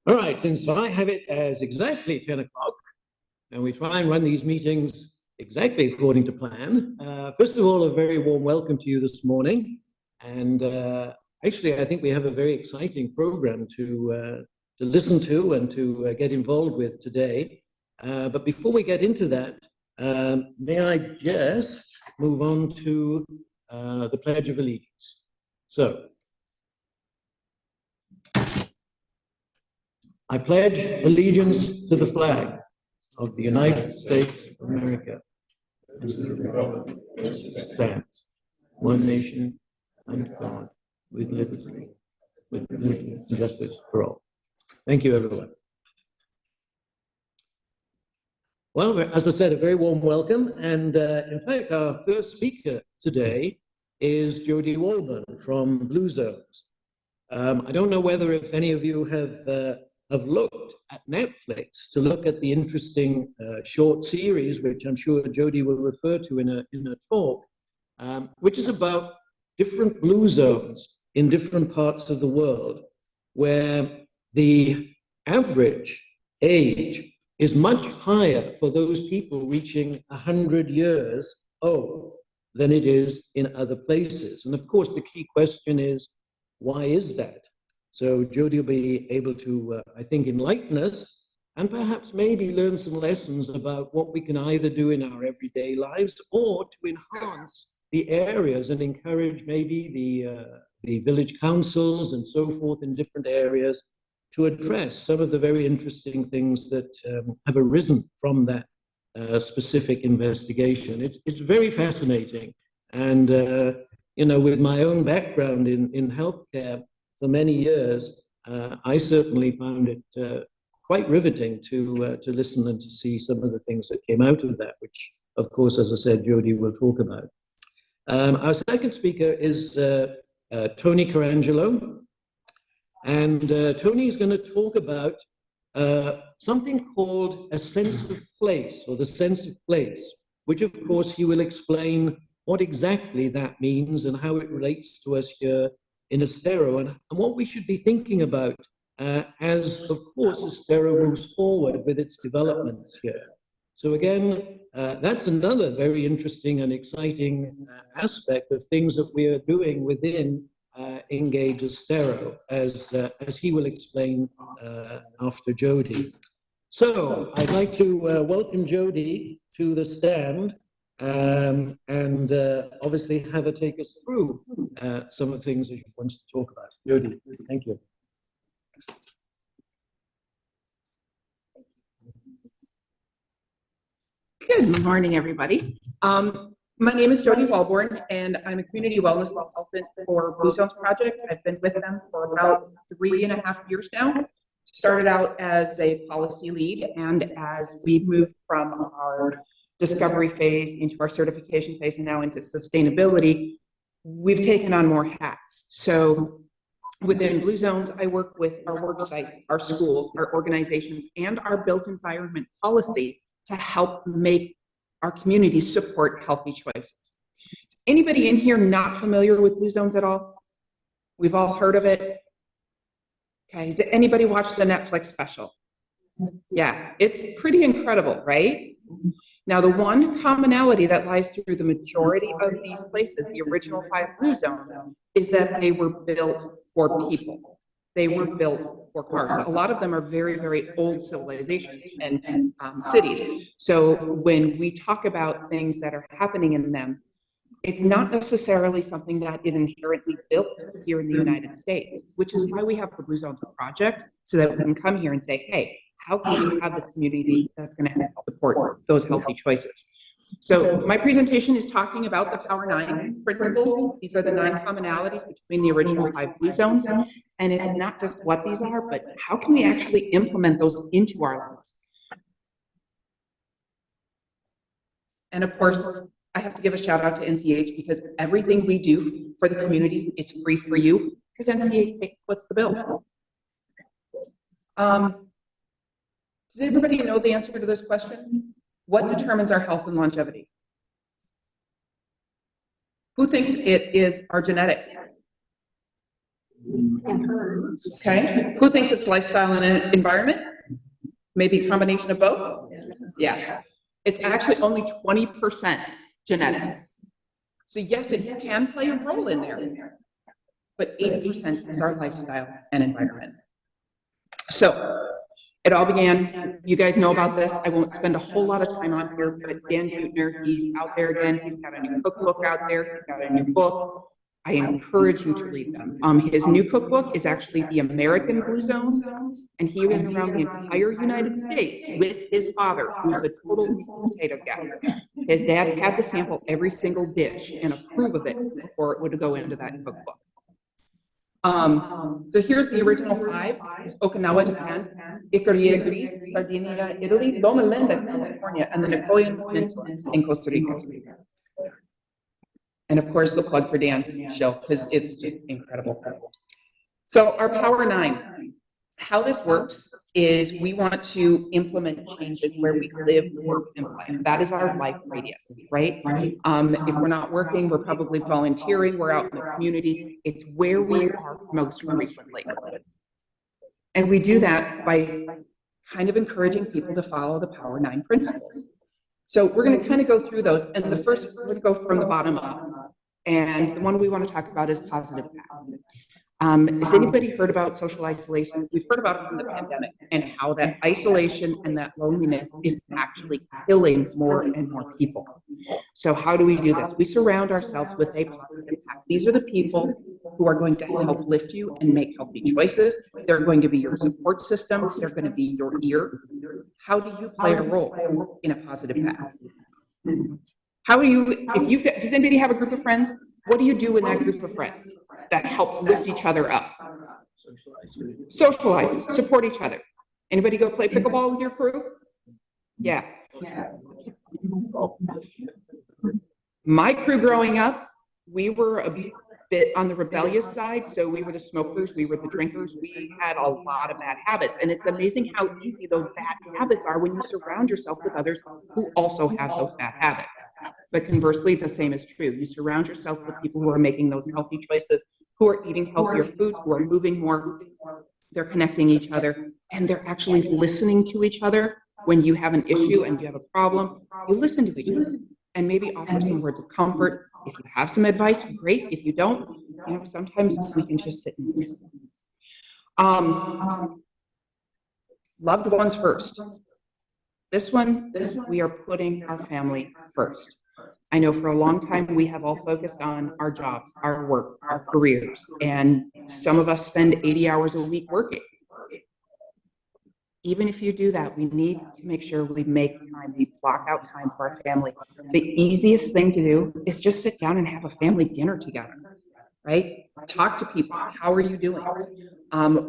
All right, since I have it as exactly 10 o'clock, and we try and run these meetings exactly according to plan, first of all, a very warm welcome to you this morning. And actually, I think we have a very exciting program to listen to and to get involved with today. But before we get into that, may I just move on to the Pledge of Allegiance. So, I pledge allegiance to the flag of the United States of America and to the republic which stands, one nation, under God, with liberty and justice for all. Thank you, everyone. Well, as I said, a very warm welcome. And in fact, our first speaker today is Jodi Walborn from Blue Zones. I don't know whether if any of you have looked at Netflix to look at the interesting short series, which I'm sure Jodi will refer to in a talk, which is about different blue zones in different parts of the world, where the average age is much higher for those people reaching 100 years old than it is in other places. And of course, the key question is, why is that? So Jodi will be able to, I think, enlighten us and perhaps maybe learn some lessons about what we can either do in our everyday lives or to enhance the areas and encourage maybe the village councils and so forth in different areas to address some of the very interesting things that have arisen from that specific investigation. It's very fascinating. And, you know, with my own background in healthcare, for many years, I certainly found it quite riveting to listen and to see some of the things that came out of that, which, of course, as I said, Jodi will talk about. Our second speaker is Tony Carangelo, and Tony is going to talk about something called a sense of place, or the sense of place, which, of course, he will explain what exactly that means and how it relates to us here in Estero, and what we should be thinking about as, of course, Estero moves forward with its developments here. So again, that's another very interesting and exciting aspect of things that we are doing within Engage Estero, as he will explain after Jodi. So I'd like to welcome Jodi to the stand. And obviously have her take us through some of the things that she wants to talk about. Jodi, thank you. Good morning, everybody. My name is Jodi Walborn, and I'm a community wellness consultant for Blue Zones Project. I've been with them for about 3.5 years now. Started out as a policy lead, and as we moved from our discovery phase into our certification phase and now into sustainability, we've taken on more hats. So within Blue Zones, I work with our work sites, our schools, our organizations, and our built environment policy to help make our communities support healthy choices. Is anybody in here not familiar with Blue Zones at all? We've all heard of it. Okay, has anybody watched the Netflix special? Yeah, it's pretty incredible, right? Now, the one commonality that lies through the majority of these places, the original 5 Blue Zones, is that they were built for people. They were built for cars. A lot of them are very, very old civilizations and cities. So when we talk about things that are happening in them, it's not necessarily something that is inherently built here in the United States, which is why we have the Blue Zones Project, so that we can come here and say, hey, how can we have this community that's going to help support those healthy choices? So my presentation is talking about the Power 9 principles. These are the 9 commonalities between the original 5 Blue Zones. And it's not just what these are, but how can we actually implement those into our lives? And of course, I have to give a shout out to NCH, because everything we do for the community is free for you, because NCH puts the bill. Does everybody know the answer to this question? What determines our health and longevity? Who thinks it is our genetics? Okay, who thinks it's lifestyle and environment? Maybe a combination of both? Yeah, it's actually only 20% genetics. So yes, it can play a role in there, but 80% is our lifestyle and environment. So it all began, you guys know about this. I won't spend a whole lot of time on here, but Dan Buettner, he's out there again. He's got a new cookbook out there. He's got a new book. I encourage you to read them. His new cookbook is actually the American Blue Zones, and he went around the entire United States with his father, who's a total meat and potatoes guy. His dad had to sample every single dish and approve of it before it would go into that cookbook. So here's the original 5. It's Okinawa, Japan, Icaria, Greece, Sardinia, Italy, Loma Linda, California, and the Napoleon Peninsula in Costa Rica. And of course, the plug for Dan's show, because it's just incredible. So our Power 9, how this works is we want to implement changes where we live, work, and play. That is our life radius, right? If we're not working, we're probably volunteering, we're out in the community. It's where we are most frequently. And we do that by kind of encouraging people to follow the Power 9 principles. So we're going to kind of go through those. And the first, we're going to go from the bottom up. And the one we want to talk about is positive fact. Has anybody heard about social isolation? We've heard about it from the pandemic and how that isolation and that loneliness is actually killing more and more people. So how do we do this? We surround ourselves with a positive fact. These are the people who are going to help lift you and make healthy choices. They're going to be your support system. They're going to be your ear. How do you play a role in a positive path? How do you, if you've got, does anybody have a group of friends? What do you do in that group of friends that helps lift each other up? Socialize, support each other. Anybody go play pickleball with your crew? Yeah. My crew growing up, we were a bit on the rebellious side. So we were the smokers, we were the drinkers. We had a lot of bad habits. And it's amazing how easy those bad habits are when you surround yourself with others who also have those bad habits. But conversely, the same is true. You surround yourself with people who are making those healthy choices, who are eating healthier foods, who are moving more, they're connecting each other, and they're actually listening to each other. When you have an issue and you have a problem, you listen to each other and maybe offer some words of comfort. If you have some advice, great. If you don't, you know, sometimes we can just sit and listen. Loved ones first. This one, we are putting our family first. I know for a long time we have all focused on our jobs, our work, our careers, and some of us spend 80 hours a week working. Even if you do that, we need to make sure we make time, we block out time for our family. The easiest thing to do is just sit down and have a family dinner together, right? Talk to people. How are you doing?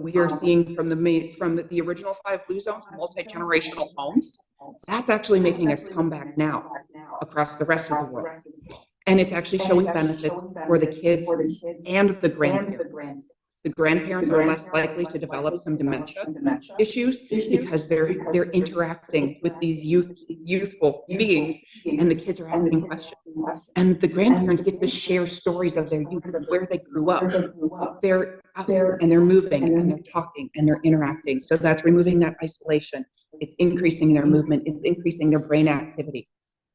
We are seeing from the original 5 Blue Zones, multi-generational homes. That's actually making a comeback now across the rest of the world. And it's actually showing benefits for the kids and the grandparents. The grandparents are less likely to develop some dementia issues because they're interacting with these youthful beings, and the kids are asking questions. And the grandparents get to share stories of their youth, of where they grew up. They're out there and they're moving and they're talking and they're interacting. So that's removing that isolation. It's increasing their movement. It's increasing their brain activity.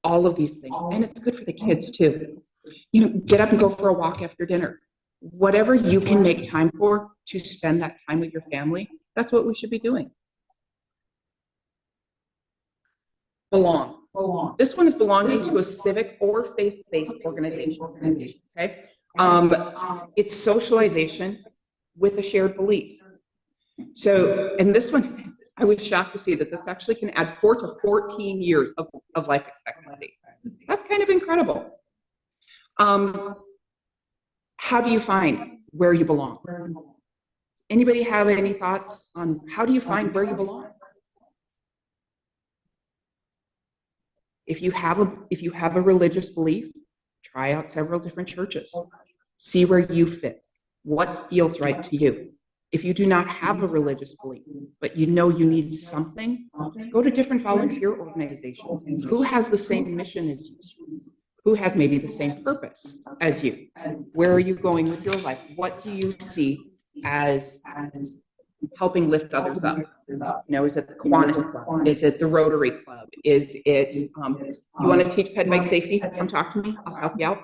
All of these things. And it's good for the kids too. You know, get up and go for a walk after dinner. Whatever you can make time for to spend that time with your family, that's what we should be doing. Belong. This one is belonging to a civic or faith-based organization. Okay, it's socialization with a shared belief. So, and this one, I was shocked to see that this actually can add 4 to 14 years of life expectancy. That's kind of incredible. How do you find where you belong? Anybody have any thoughts on how do you find where you belong? If you have a religious belief, try out several different churches. See where you fit. What feels right to you? If you do not have a religious belief, but you know you need something, go to different volunteer organizations. Who has the same mission as you? Who has maybe the same purpose as you? Where are you going with your life? What do you see as helping lift others up? You know, is it the Kiwanis Club? Is it the Rotary Club? Is it, you want to teach ped bike safety? Come talk to me, I'll help you out.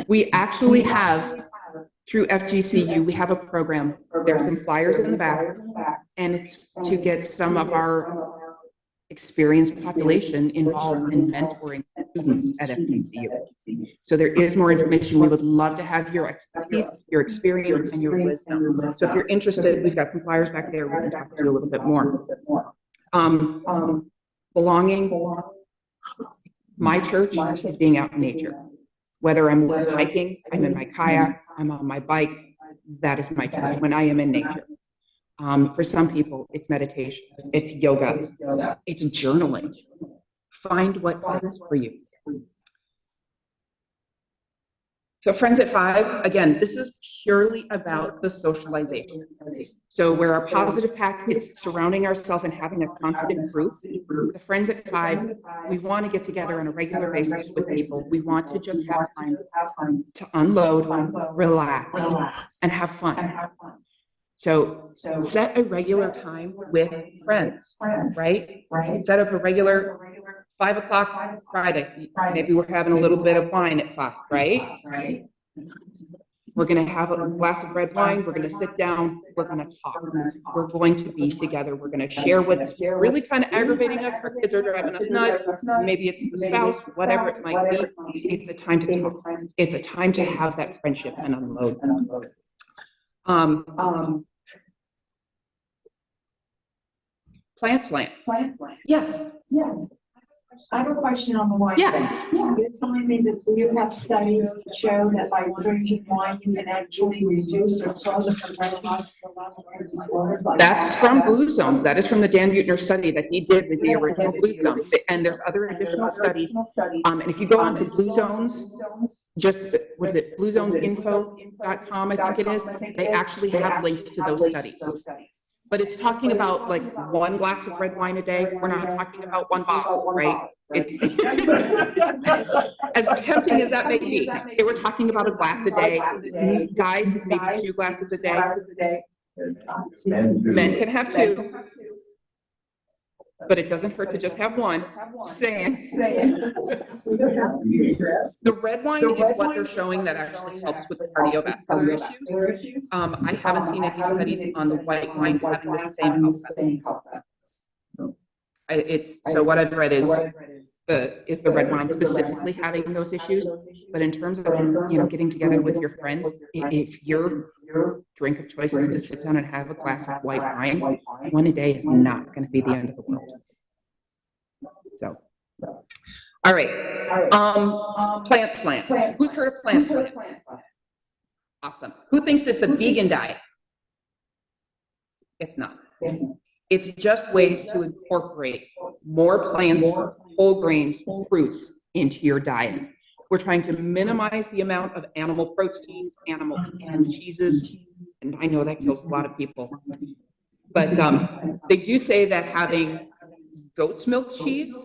We actually have, through FGCU, we have a program. There's some flyers in the back, and it's to get some of our experienced population involved in mentoring students at FGCU. So there is more information. We would love to have your expertise, your experience, and your wisdom. So if you're interested, we've got some flyers back there. We can talk to you a little bit more. Belonging. My church is being out in nature. Whether I'm hiking, I'm in my kayak, I'm on my bike, that is my church when I am in nature. For some people, it's meditation, it's yoga, it's journaling. Find what fits for you. So Friends at Five, again, this is purely about the socialization. So where our positive pack, it's surrounding ourselves and having a constant group. The Friends at Five, we want to get together on a regular basis with people. We want to just have time to unload, relax, and have fun. So set a regular time with friends, right? Set up a regular 5 o'clock Friday. Maybe we're having a little bit of wine at 5, right? We're going to have a glass of red wine. We're going to sit down. We're going to talk. We're going to be together. We're going to share what's really kind of aggravating us. Our kids are driving us nuts. Maybe it's the spouse, whatever it might be. It's a time to talk. It's a time to have that friendship and unload. Plant slant. Yes. I have a question on the wine. Yeah. You're telling me that you have studies that show that by drinking wine, you can actually reduce or solve the neurological level of disorders. That's from Blue Zones. That is from the Dan Buettner study that he did with the original Blue Zones. And there's other additional studies. And if you go onto Blue Zones, just, what is it, bluezonesinfo.com, I think it is, they actually have links to those studies. But it's talking about like 1 glass of red wine a day. We're not talking about 1 bottle, right? It's as tempting as that may be. They were talking about a glass a day. Guys, maybe 2 glasses a day. Men can have 2. But it doesn't hurt to just have 1. Saying. The red wine is what they're showing that actually helps with the cardiovascular issues. I haven't seen any studies on the white wine having the same health benefits. So what I've read is the red wine specifically having those issues. But in terms of, you know, getting together with your friends, if your drink of choice is to sit down and have a glass of white wine, 1 a day is not going to be the end of the world. So, all right. Plant slant. Who's heard of plant slant? Awesome. Who thinks it's a vegan diet? It's not. It's just ways to incorporate more plants, whole grains, fruits into your diet. We're trying to minimize the amount of animal proteins, animal and cheeses, and I know that kills a lot of people. But they do say that having goat's milk cheese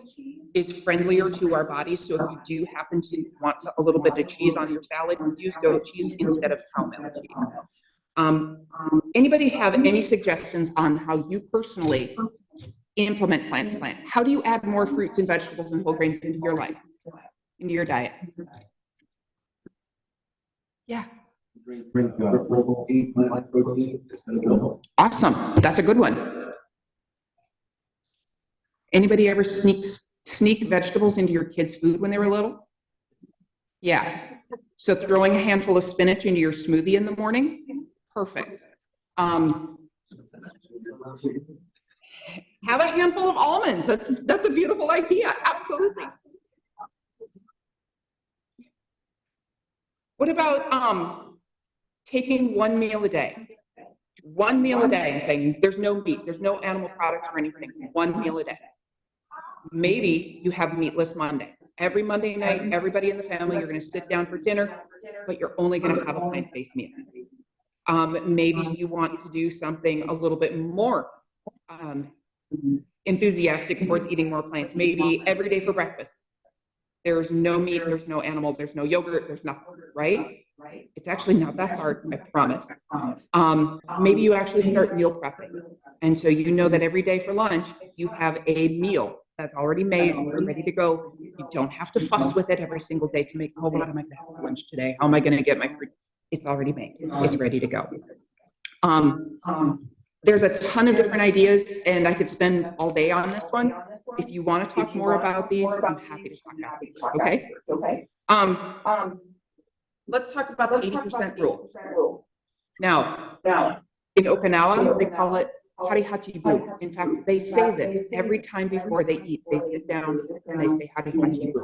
is friendlier to our bodies. So if you do happen to want a little bit of cheese on your salad, use goat cheese instead of cow milk cheese. Anybody have any suggestions on how you personally implement plant slant? How do you add more fruits and vegetables and whole grains into your life, into your diet? Yeah. Awesome. That's a good one. Anybody ever sneak vegetables into your kids' food when they were little? Yeah. So throwing a handful of spinach into your smoothie in the morning? Perfect. Have a handful of almonds. That's a beautiful idea. Absolutely. What about taking 1 meal a day? 1 meal a day and saying there's no meat, there's no animal products or anything. 1 meal a day. Maybe you have meatless Monday. Every Monday night, everybody in the family, you're going to sit down for dinner, but you're only going to have a plant-based meal. Maybe you want to do something a little bit more enthusiastic towards eating more plants. Maybe every day for breakfast, there's no meat, there's no animal, there's no yogurt, there's nothing, right? It's actually not that hard, I promise. Maybe you actually start meal prepping. And so you know that every day for lunch, you have a meal that's already made, it's ready to go. You don't have to fuss with it every single day to make, oh, what am I gonna have for lunch today? How am I gonna get my food? It's already made, it's ready to go. There's a ton of different ideas, and I could spend all day on this one. If you want to talk more about these, I'm happy to talk about these. Okay. Let's talk about the 80% rule. Now, in Okinawa, they call it harihachi-bu. In fact, they say this every time before they eat. They sit down and they say harihachi-bu.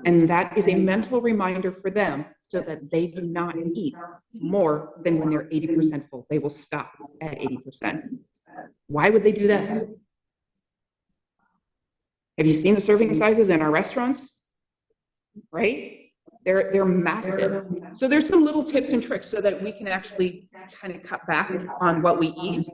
And that is a mental reminder for them so that they do not eat more than when they're 80% full. They will stop at 80%. Why would they do this? Have you seen the serving sizes in our restaurants? Right? They're massive. So there's some little tips and tricks so that we can actually kind of cut back on what we eat.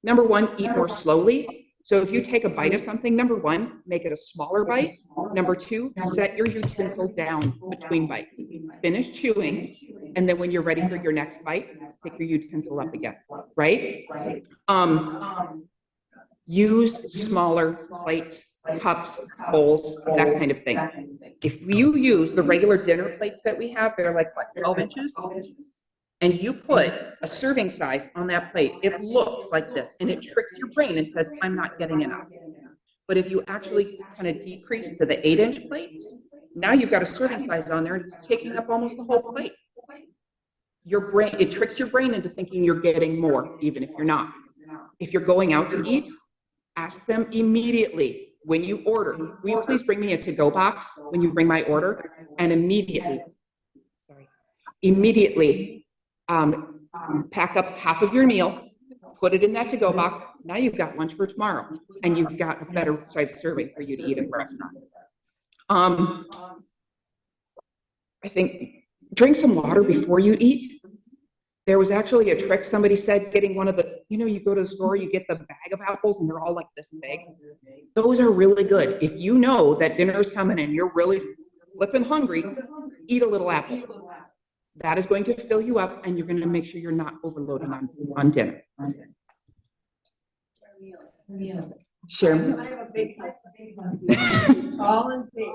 Number one, eat more slowly. So if you take a bite of something, number one, make it a smaller bite. Number two, set your utensil down between bites. Finish chewing, and then when you're ready for your next bite, pick your utensil up again, right? Use smaller plates, cups, bowls, that kind of thing. If you use the regular dinner plates that we have, they're like, what, 12 inches? And you put a serving size on that plate, it looks like this, and it tricks your brain and says, I'm not getting enough. But if you actually kind of decrease to the 8-inch plates, now you've got a serving size on there, and it's taking up almost the whole plate. Your brain, it tricks your brain into thinking you're getting more, even if you're not. If you're going out to eat, ask them immediately when you order, will you please bring me a to-go box when you bring my order? And immediately, pack up half of your meal, put it in that to-go box. Now you've got lunch for tomorrow, and you've got a better size serving for you to eat in the restaurant. I think drink some water before you eat. There was actually a trick somebody said, getting one of the, you go to the store, you get the bag of apples and they're all like this big. Those are really good. If you know that dinner's coming and you're really flipping hungry, eat a little apple. That is going to fill you up, and you're going to make sure you're not overloading on dinner. Share meals. I have a big husband. Tall and big.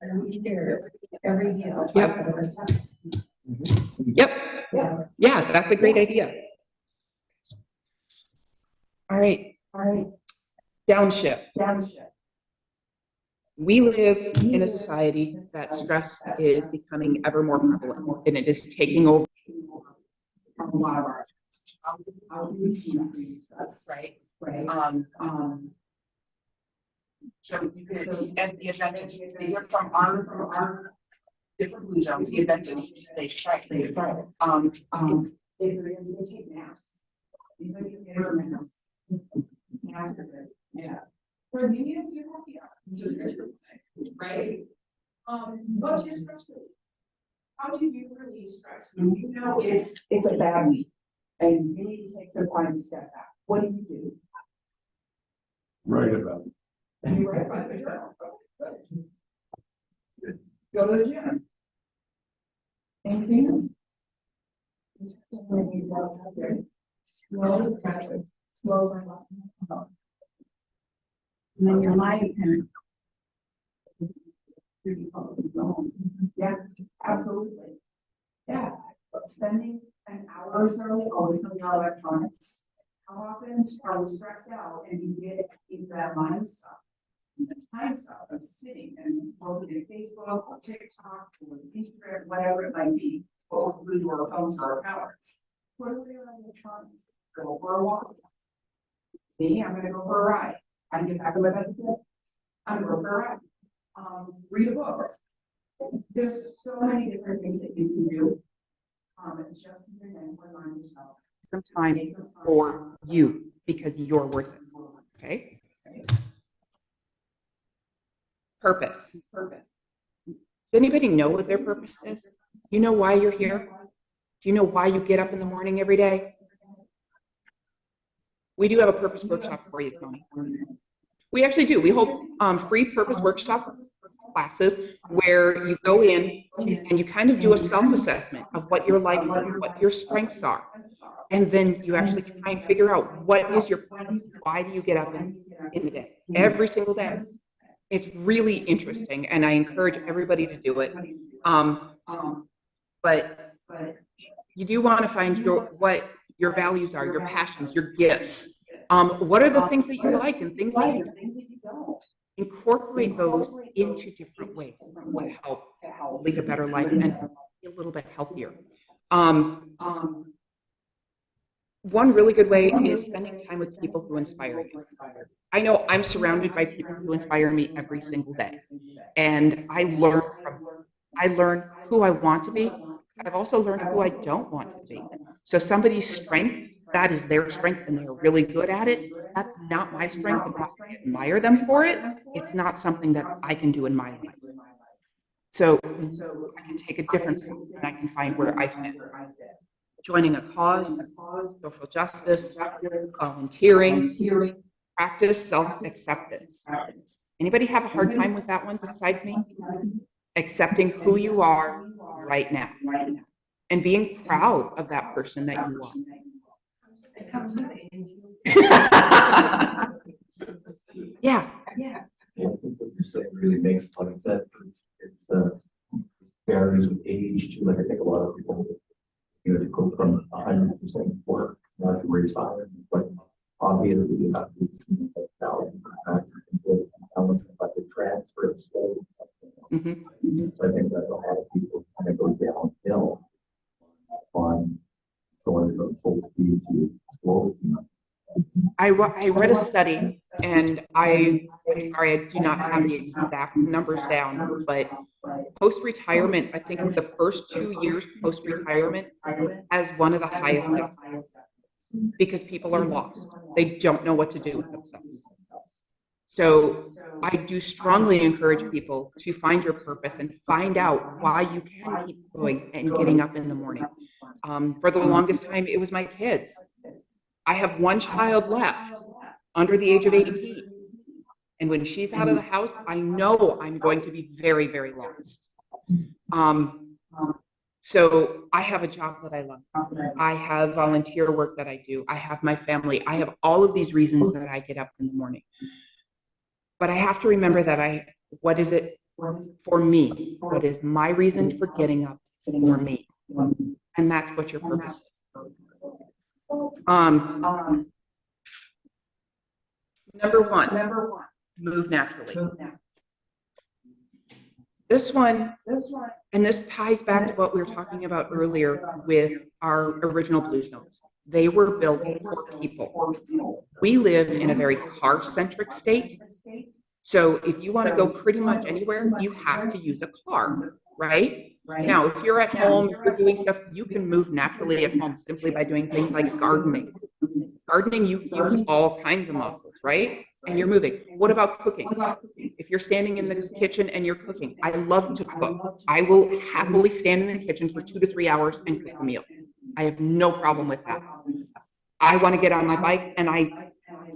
And we share every meal. Yep. Yeah, that's a great idea. All right. Downshift. We live in a society that stress is becoming ever more prevalent, and it is taking over a lot of our right. So you could at the advantage, these are from our different blue zones, the advantage, they try. They take naps. Anybody ever naps? Yeah. For me, it's your happy hour. Right? What's your stress relief? How do you relieve stress when you know it's a bad week and you need to take some time to step back? What do? Write about it. You write about the journal. Good. Go to the gym. Anything else? Slow. And then your life can. Yeah, absolutely. Yeah, but spending an hour or so away from your electronics. How often are we stressed out and you get into that mind stuff? The time stuff of sitting and looking at Facebook or TikTok or Instagram, whatever it might be, both through your phones or tablets. What are we on electronics? Go for a walk. Me, I'm gonna go for a ride. I get back on my bed. I'm gonna go for a ride. Read a book. There's so many different things that you can do. It's just even then remind yourself some time for you because you're worth it. Okay. Purpose. Does anybody know what their purpose is? You know why you're here? Do you know why you get up in the morning every day? We do have a purpose workshop for you, Tony. We actually do. We hold free purpose workshops classes where you go in and you kind of do a self-assessment of what your likes are, what your strengths are. And then you actually try and figure out what is your, why do you get up in the day, every single day. It's really interesting, and I encourage everybody to do it. But you do want to find what your values are, your passions, your gifts. What are the things that you like and things that you don't? Incorporate those into different ways to help lead a better life and be a little bit healthier. One really good way is spending time with people who inspire you. I know I'm surrounded by people who inspire me every single day, and I learn who I want to be. I've also learned who I don't want to be. So somebody's strength, that is their strength and they're really good at it. That's not my strength. And while I admire them for it, it's not something that I can do in my life. So I can take a different route and I can find where I fit. Joining a cause, social justice, volunteering, practice self-acceptance. Anybody have a hard time with that one besides me? Accepting who you are right now and being proud of that person that you are. Yeah. Yeah, I think what you said really makes a lot of sense. It's varies with age too. Like I think a lot of people, you know, to go from 100% work not to retire, but obviously you have to do that but the transfer of skills. So I think that a lot of people kind of go downhill on going from full speed to slow. I read a study, and I'm sorry, I do not have the exact numbers down, but post-retirement, I think the first 2 years post-retirement has one of the highest death rates because people are lost. They don't know what to do with themselves. So I do strongly encourage people to find your purpose and find out why you can keep going and getting up in the morning. For the longest time, it was my kids. I have one child left under the age of 18. And when she's out of the house, I know I'm going to be very, very lost. So I have a job that I love. I have volunteer work that I do. I have my family. I have all of these reasons that I get up in the morning. But I have to remember that what is it for me? What is my reason for getting up for me? And that's what your purpose is. Number one, move naturally. This one, and this ties back to what we were talking about earlier with our original Blue Zones. They were built for people. We live in a very car-centric state. So if you want to go pretty much anywhere, you have to use a car, right? Now, if you're at home, if you're doing stuff, you can move naturally at home simply by doing things like gardening. Gardening, you use all kinds of muscles, right? And you're moving. What about cooking? If you're standing in the kitchen and you're cooking, I love to cook. I will happily stand in the kitchen for 2 to 3 hours and cook a meal. I have no problem with that. I want to get on my bike, and I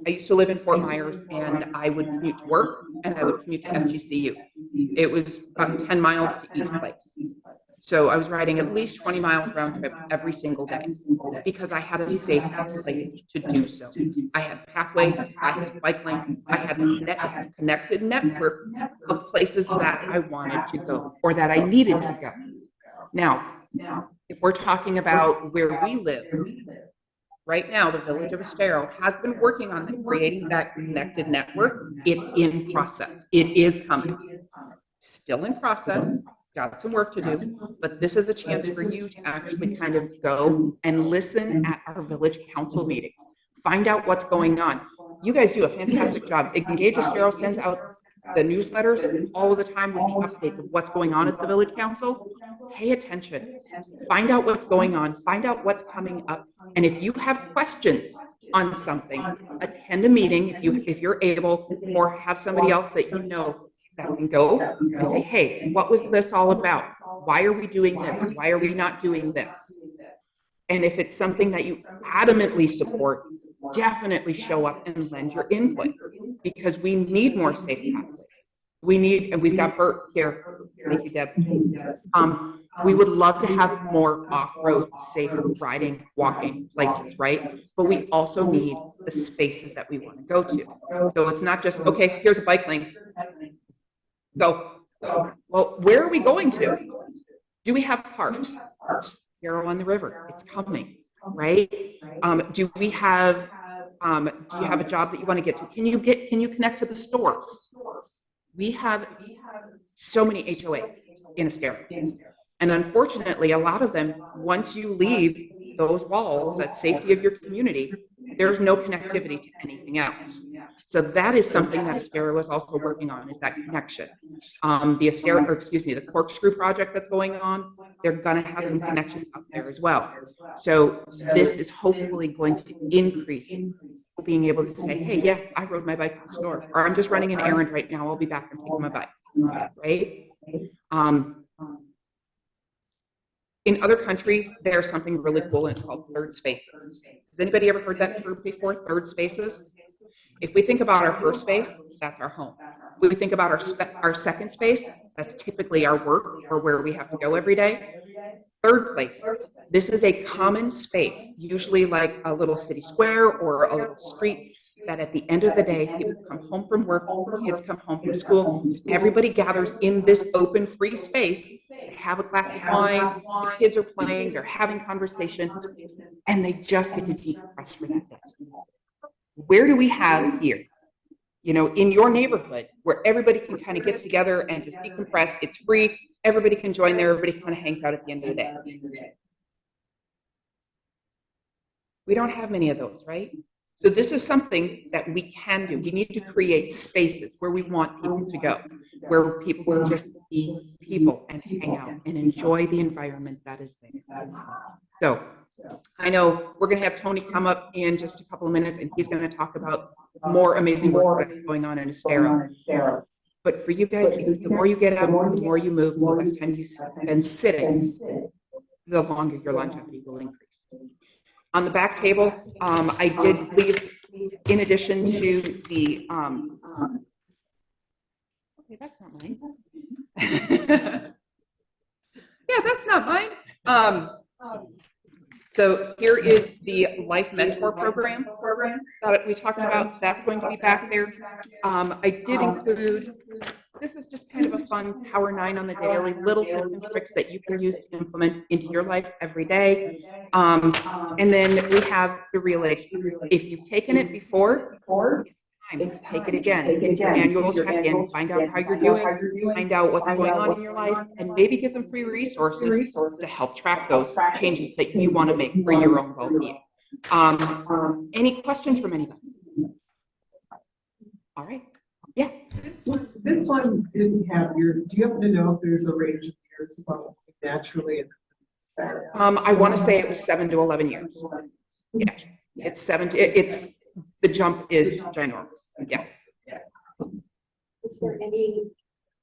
used to live in Fort Myers, and I would commute to work and I would commute to FGCU. It was about 10 miles to each place. So I was riding at least 20 miles round trip every single day because I had a safe place to do so. I had pathways, I had bike lanes, I had a connected network of places that I wanted to go or that I needed to go. Now, if we're talking about where we live, right now, the village of Estero has been working on creating that connected network. It's in process. It is coming. Still in process. Got some work to do, but this is a chance for you to actually kind of go and listen at our village council meetings. Find out what's going on. You guys do a fantastic job. Engage Estero sends out the newsletters all of the time with the updates of what's going on at the village council. Pay attention. Find out what's going on. Find out what's coming up. And if you have questions on something, attend a meeting if you're able, or have somebody else that you know that can go and say, hey, what was this all about? Why are we doing this? Why are we not doing this? And if it's something that you adamantly support, definitely show up and lend your input, because we need more safe pathways. We need, and we've got Bert here. Thank you, Deb. We would love to have more off-road, safe riding, walking places, right? But we also need the spaces that we want to go to. So it's not just, okay, here's a bike lane. Go. Well, where are we going to? Do we have parks? Arrow on the river, it's coming, right? Do we have, do you have a job that you want to get to? Can you connect to the stores? We have so many HOAs in Estero. And unfortunately, a lot of them, once you leave those walls, that safety of your community, there's no connectivity to anything else. So that is something that Estero is also working on, is that connection. The Estero, or excuse me, the corkscrew project that's going on, they're going to have some connections up there as well. So this is hopefully going to increase being able to say, hey, yeah, I rode my bike to the store, or I'm just running an errand right now. I'll be back and taking my bike, right? In other countries, there's something really cool, and it's called third spaces. Has anybody ever heard that term before, third spaces? If we think about our first space, that's our home. If we think about our second space, that's typically our work or where we have to go every day. Third places, this is a common space, usually like a little city square or a little street, that at the end of the day, people come home from work, kids come home from school, everybody gathers in this open, free space. They have a glass of wine, the kids are playing, they're having conversation, and they just get to decompress for that day. Where do we have here? You know, in your neighborhood, where everybody can kind of get together and just decompress, it's free, everybody can join there, everybody kind of hangs out at the end of the day. We don't have many of those, right? So this is something that we can do. We need to create spaces where we want people to go, where people can just be people and hang out and enjoy the environment that is there. So I know we're going to have Tony come up in just a couple of minutes, and he's going to talk about more amazing work that's going on in Estero. But for you guys, the more you get out, the more you move, the less time you spend sitting, the longer your longevity will increase. On the back table, I did leave, in addition to the, okay, that's not mine. Yeah, that's not mine. So here is the Life Mentor program that we talked about. That's going to be back there. I did include, this is just kind of a fun Power 9 on the daily, little tips and tricks that you can use to implement into your life every day. And then we have the relations. If you've taken it before, it's time. Take it again. It's your annual check-in. Find out how you're doing. Find out what's going on in your life, and maybe get some free resources to help track those changes that you want to make for your own well-being. Any questions from anybody? All right. Yes. This one didn't have years. Do you happen to know if there's a range of years naturally? I want to say it was 7 to 11 years. Yeah, it's 7. It's the jump is ginormous. Yeah. Is there anything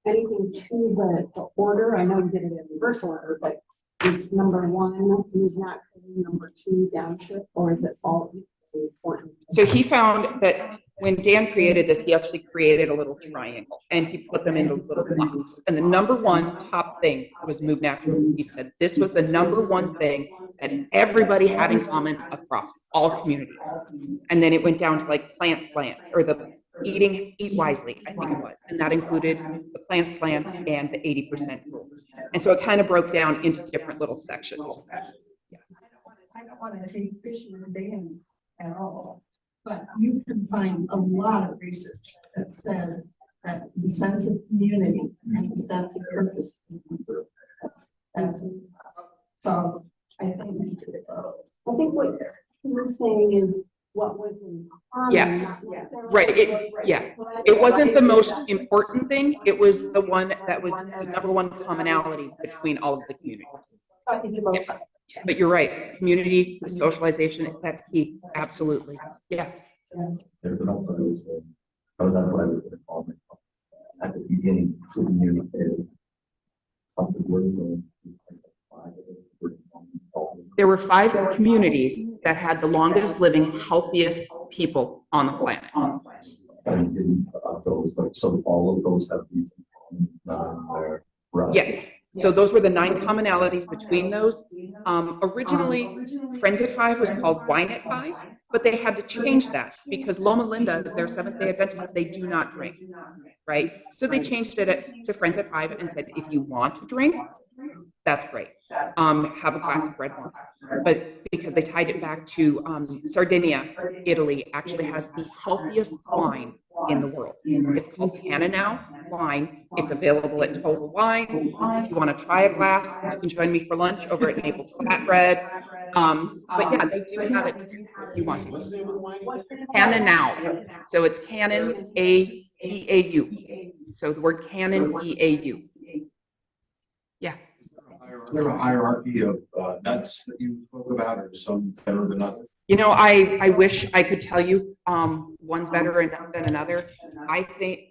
to the order? I know you did it in reverse order, but is number 1 is not number 2 downshift, or is it all equally important? So he found that when Dan created this, he actually created a little triangle and he put them into little blocks. And the number 1 top thing was move naturally. He said this was the number 1 thing that everybody had in common across all communities. And then it went down to like plant slant, or the eat wisely, I think it was. And that included the plant slant and the 80% rule. And so it kind of broke down into different little sections. I don't want to take fishing in Dan at all, but you can find a lot of research that says that the sense of community and the sense of purpose is improved. That's so I think what you're saying is what was in common. Yes, right. It wasn't the most important thing. It was the one that was the number 1 commonality between all of the communities. Yeah. But you're right. Community, the socialization, that's key. Absolutely. Yes. There's been also those, I was on what I was going to call it at the beginning, sitting here with the word. There were 5 communities that had the longest living, healthiest people on the planet. I didn't go those, like, so all of those have these there, right? Yes. So those were the 9 commonalities between those. Originally, Friends at Five was called Wine at Five, but they had to change that because Loma Linda, their Seventh-day Adventists, they do not drink, right? So they changed it to Friends at Five and said, if you want to drink, that's great. Have a glass of red wine. But because they tied it back to Sardinia, Italy actually has the healthiest wine in the world. It's called Cananau wine. It's available at Total Wine. If you want to try a glass, you can join me for lunch over at Naples Flatbread. But yeah, they do have it if you want to. Cananau. So it's Canon E-A-U. So the word Canon E-A-U. Yeah. Is there a hierarchy of nuts that you spoke about, or some better than others? You know, I wish I could tell you one's better than another. I think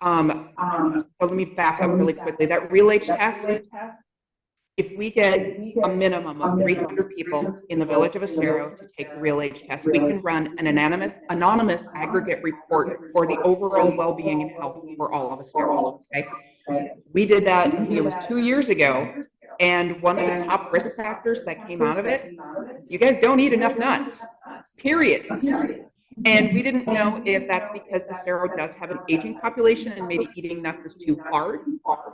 so let me back up really quickly. That real age test, if we get a minimum of 300 people in the village of Estero to take the real age test, we can run an anonymous aggregate report for the overall well-being and health for all of Estero. Okay, we did that. It was 2 years ago, and one of the top risk factors that came out of it, you guys don't eat enough nuts. Period. And we didn't know if that's because Estero does have an aging population and maybe eating nuts is too hard.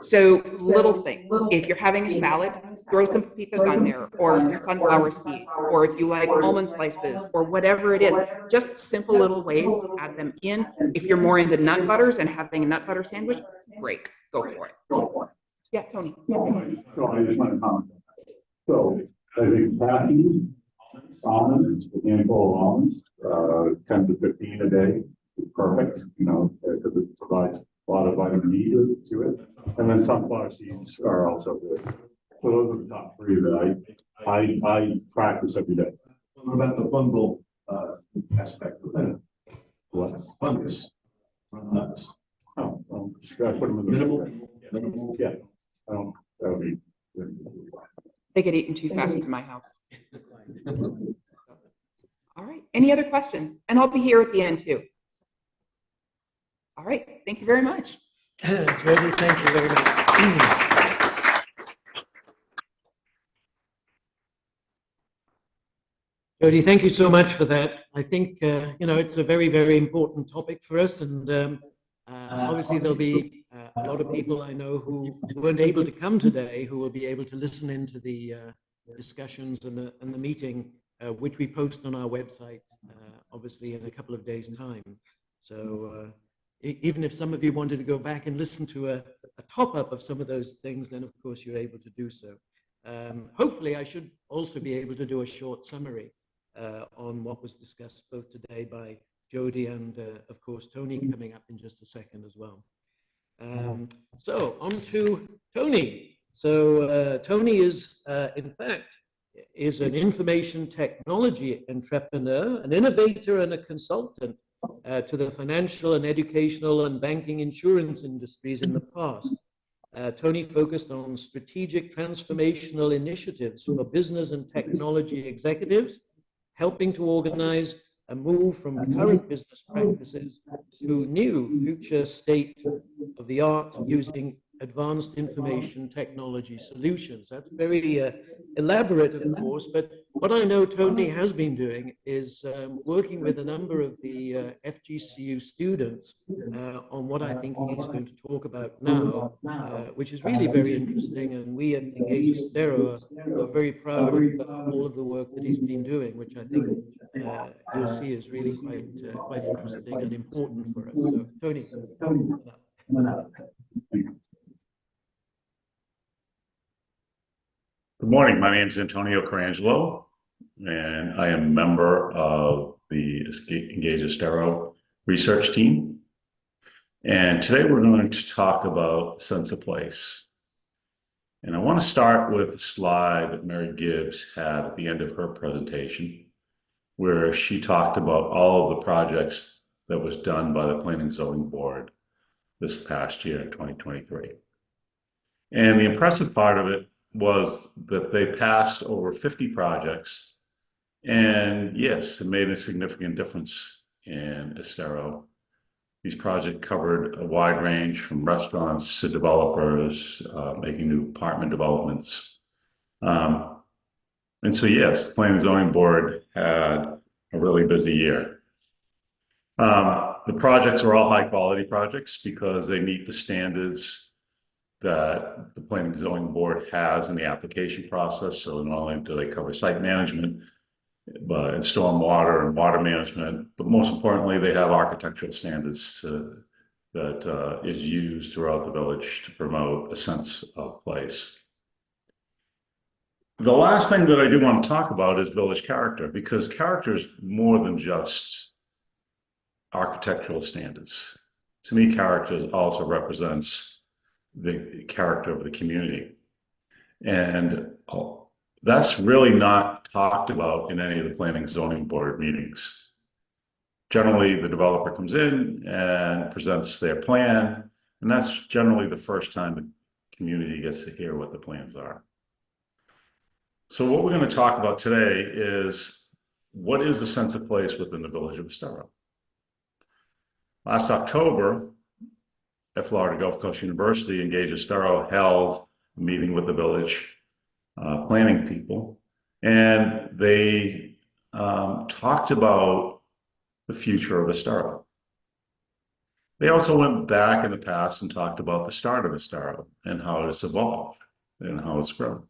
So little things. If you're having a salad, throw some pepitas on there or some sunflower seeds, or if you like almond slices or whatever it is, just simple little ways to add them in. If you're more into nut butters and having a nut butter sandwich, great, go for it. Yeah, Tony. So I just want to comment. So I think caffeine, almonds, a handful of almonds, 10 to 15 a day is perfect, because it provides a lot of vitamin E to it. And then sunflower seeds are also good. So those are the top 3 that I practice every day. What about the fungal aspect of that? What? Fungus. Nuts. Oh, well, should I put them in the Minimal. Yeah. That would be good. They get eaten too fast in my house. All right. Any other questions? And I'll be here at the end too. All right. Thank you very much. Jodi, thank you very much. Jodi, thank you so much for that. I think, it's a very, very important topic for us. And obviously, there'll be a lot of people I know who weren't able to come today who will be able to listen into the discussions and the meeting, which we post on our website, obviously, in a couple of days' time. So even if some of you wanted to go back and listen to a top-up of some of those things, then, of course, you're able to do so. Hopefully, I should also be able to do a short summary on what was discussed both today by Jodi and, of course, Tony coming up in just a second as well. So on to Tony. So Tony is, in fact, is an information technology entrepreneur, an innovator and a consultant to the financial and educational and banking insurance industries in the past. Tony focused on strategic transformational initiatives for business and technology executives, helping to organize a move from current business practices to new future state of the art using advanced information technology solutions. That's very elaborate, of course, but what I know Tony has been doing is working with a number of the FGCU students on what I think he's going to talk about now, which is really very interesting. And we at Engage Estero are very proud of all of the work that he's been doing, which I think you'll see is really quite interesting and important for us. So, Tony. Good morning. My name is Anthony Carangelo, and I am a member of the Engage Estero research team. And today we're going to talk about the sense of place. And I want to start with the slide that Mary Gibbs had at the end of her presentation, where she talked about all of the projects that was done by the Planning and Zoning Board this past year in 2023. And the impressive part of it was that they passed over 50 projects, and yes, it made a significant difference in Estero These projects covered a wide range from restaurants to developers making new apartment developments. And so, yes, the Planning and Zoning Board had a really busy year. The projects are all high quality projects because they meet the standards that the Planning and Zoning Board has in the application process. So not only do they cover site management, but in stormwater and water management, but most importantly, they have architectural standards that is used throughout the village to promote a sense of place. The last thing that I do want to talk about is village character, because character is more than just architectural standards. To me, character also represents the character of the community. And that's really not talked about in any of the Planning and Zoning Board meetings. Generally, the developer comes in and presents their plan, and that's generally the first time the community gets to hear what the plans are. So what we're going to talk about today is, what is the sense of place within the village of Estero? Last October, at Florida Gulf Coast University, Engage Estero held a meeting with the village planning people, and they talked about the future of Estero. They also went back in the past and talked about the start of Estero and how it's evolved and how it's grown.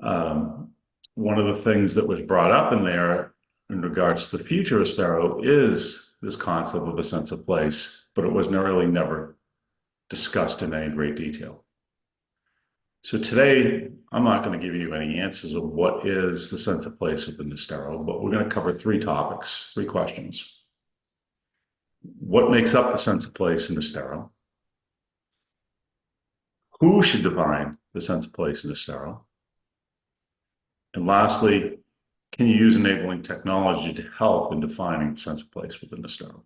One of the things that was brought up in there in regards to the future of Estero is this concept of a sense of place, but it was really never discussed in any great detail. So today, I'm not going to give you any answers of what is the sense of place within Estero, but we're going to cover three topics, three questions. What makes up the sense of place in Estero? Who should define the sense of place in Estero? And lastly, can you use enabling technology to help in defining the sense of place within Estero?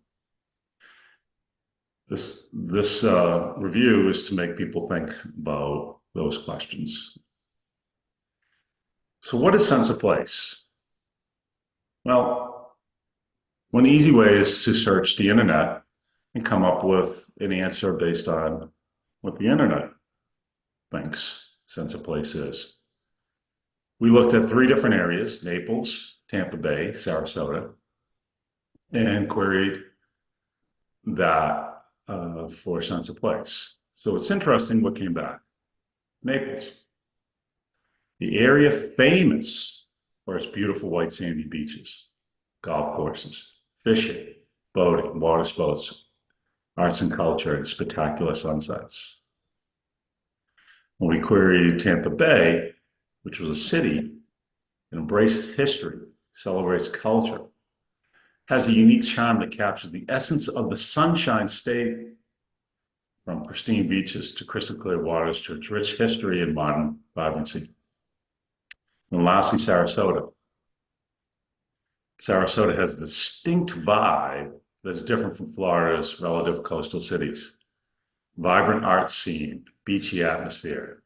This review is to make people think about those questions. So what is sense of place? Well, one easy way is to search the internet and come up with an answer based on what the internet thinks sense of place is. We looked at three different areas: Naples, Tampa Bay, Sarasota, and queried that for sense of place. So it's interesting what came back. Naples, the area famous for its beautiful white sandy beaches, golf courses, fishing, boating, water sports, arts and culture, and spectacular sunsets. When we queried Tampa Bay, which was a city that embraces history, celebrates culture, has a unique charm that captures the essence of the Sunshine State, from pristine beaches to crystal clear waters to its rich history and modern vibrancy. And lastly, Sarasota. Sarasota has a distinct vibe that is different from Florida's relative coastal cities. Vibrant art scene, beachy atmosphere,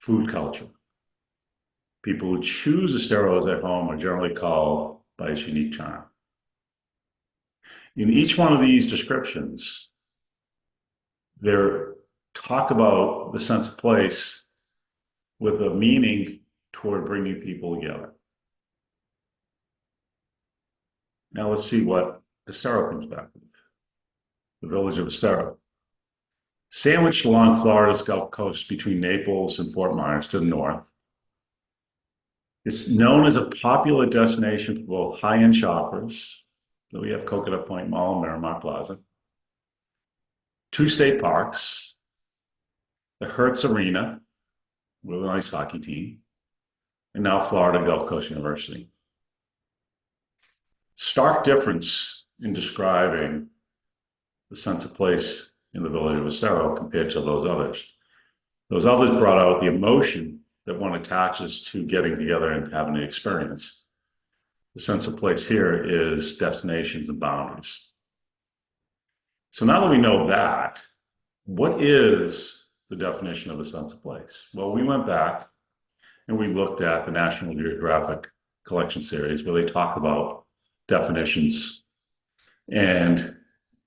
food culture. People who choose Estero as their home are generally called by its unique charm. In each one of these descriptions, they talk about the sense of place with a meaning toward bringing people together. Now let's see what Estero comes back with. The village of Estero. Sandwiched along Florida's Gulf Coast between Naples and Fort Myers to the north, it's known as a popular destination for both high-end shoppers. So we have Coconut Point Mall and Miramar Plaza. Two state parks, the Hertz Arena with an ice hockey team, and now Florida Gulf Coast University. Stark difference in describing the sense of place in the village of Estero compared to those others. Those others brought out the emotion that one attaches to getting together and having an experience. The sense of place here is destinations and boundaries. So now that we know that, what is the definition of a sense of place? Well, we went back and we looked at the National Geographic collection series where they talk about definitions. And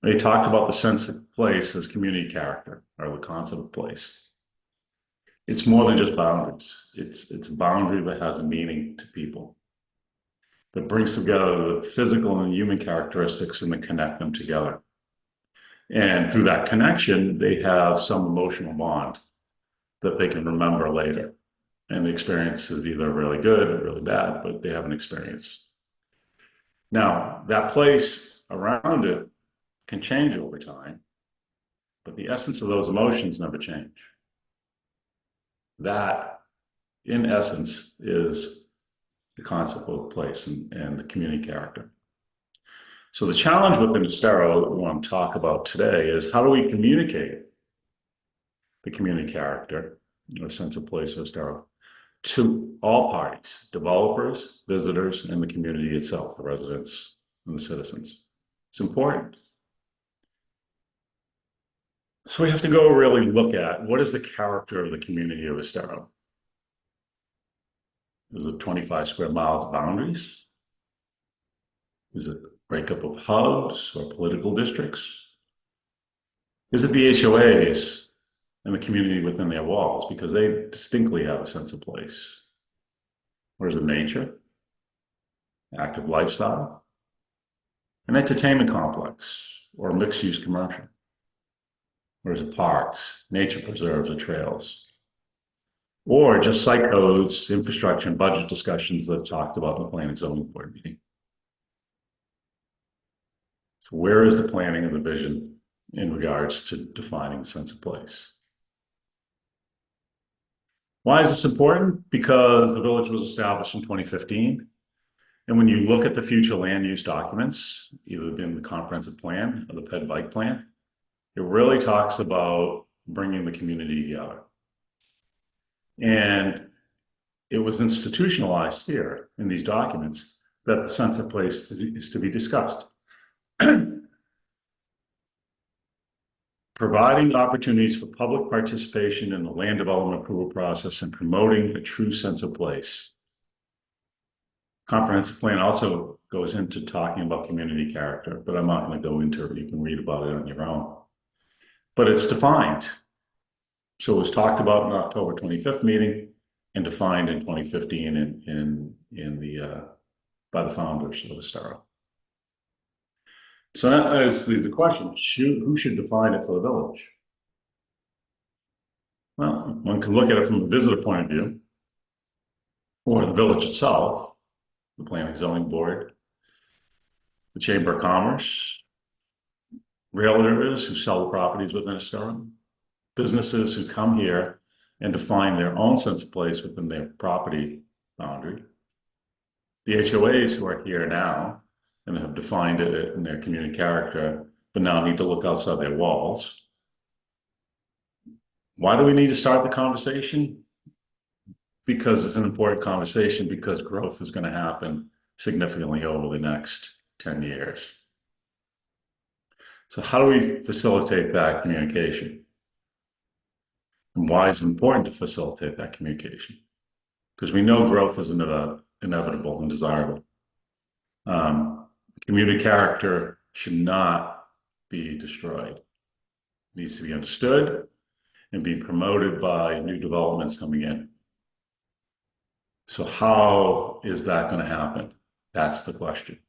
They talked about the sense of place as community character, or the concept of place. It's more than just boundaries. It's a boundary that has a meaning to people, that brings together the physical and human characteristics and that connect them together. And through that connection, they have some emotional bond that they can remember later. And the experience is either really good or really bad, but they have an experience. Now, that place around it can change over time, but the essence of those emotions never change. That, in essence, is the concept of place and the community character. So the challenge within Estero that we want to talk about today is how do we communicate the community character, or sense of place of Estero, to all parties, developers, visitors, and the community itself, the residents and the citizens. It's important. So we have to go really look at what is the character of the community of Estero. Is it 25 square miles of boundaries? Is it breakup of hubs or political districts? Is it the HOAs and the community within their walls, because they distinctly have a sense of place? Or is it nature, active lifestyle, an entertainment complex, or mixed-use commercial? Or is it parks, nature preserves, or trails? Or just site codes, infrastructure, and budget discussions that I've talked about in the planning zoning board meeting? So where is the planning and the vision in regards to defining the sense of place? Why is this important? Because the village was established in 2015. And when you look at the future land use documents, either in the comprehensive plan or the ped bike plan, it really talks about bringing the community together. And it was institutionalized here in these documents that the sense of place is to be discussed. Providing opportunities for public participation in the land development approval process and promoting a true sense of place. Comprehensive plan also goes into talking about community character, but I'm not going to go into it. You can read about it on your own. But it's defined. So it was talked about in October 25th meeting and defined in 2015 by the founders of Estero. So that is the question, who should define it for the village? Well, one can look at it from a visitor point of view, or the village itself, the planning zoning board, the Chamber of Commerce, realtors who sell properties within Estero, businesses who come here and define their own sense of place within their property boundary, the HOAs who are here now and have defined it in their community character, but now need to look outside their walls. Why do we need to start the conversation? Because it's an important conversation, because growth is going to happen significantly over the next 10 years. So how do we facilitate that communication? And why is it important to facilitate that communication? Because we know growth is inevitable and desirable. Community character should not be destroyed. It needs to be understood and be promoted by new developments coming in. So how is that going to happen? That's the question.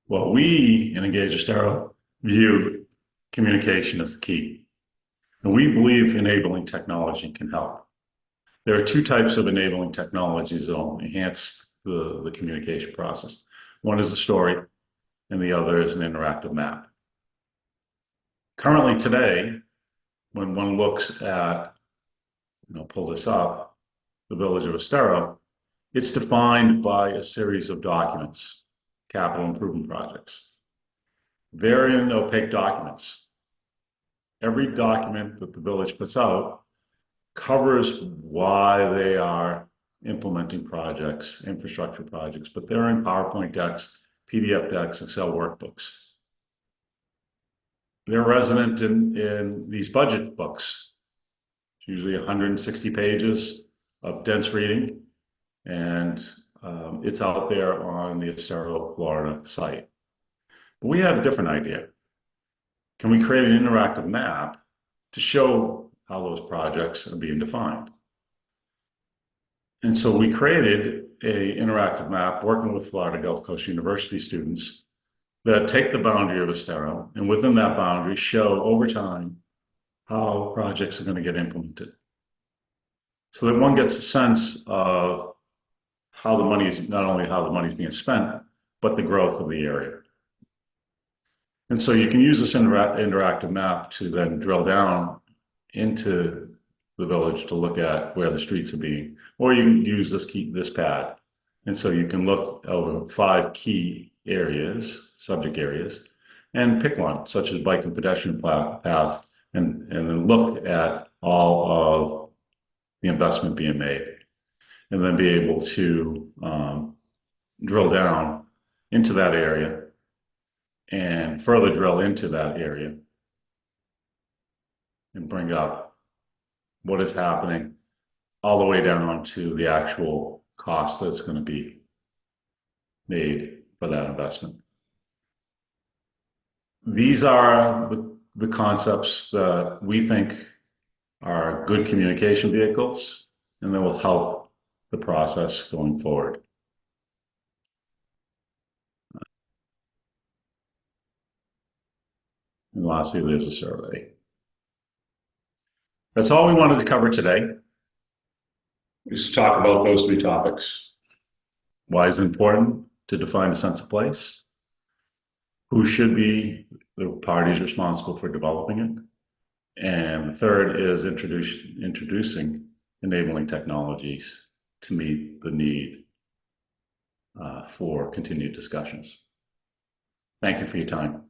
Well, we in Engage Estero view communication as the key. And we believe enabling technology can help. There are two types of enabling technologies that will enhance the communication process. One is a story, and the other is an interactive map. Currently today, when one looks at, pull this up, the village of Estero, it's defined by a series of documents, capital improvement projects. They're in opaque documents. Every document that the village puts out covers why they are implementing projects, infrastructure projects, but they're in PowerPoint decks, PDF decks, Excel workbooks. They're resident in these budget books. It's usually 160 pages of dense reading, and it's out there on the Estero, Florida site. But we have a different idea. can we create an interactive map to show how those projects are being defined? And so we created an interactive map working with Florida Gulf Coast University students that take the boundary of Estero, and within that boundary show over time how projects are going to get implemented. So that one gets a sense of how the money is, not only how the money is being spent, but the growth of the area. And so you can use this interactive map to then drill down into the village to look at where the streets are being, or you can use this pad. And so you can look over 5 key areas, subject areas, and pick one, such as bike and pedestrian paths, and then look at all of the investment being made, and then be able to drill down into that area and further drill into that area and bring up what is happening all the way down to the actual cost that's going to be made for that investment. These are the concepts that we think are good communication vehicles, and that will help the process going forward. And lastly, there's a survey. That's all we wanted to cover today, is to talk about those 3 topics. Why is it important to define a sense of place? Who should be the parties responsible for developing it? And the third is introducing enabling technologies to meet the need for continued discussions. Thank you for your time.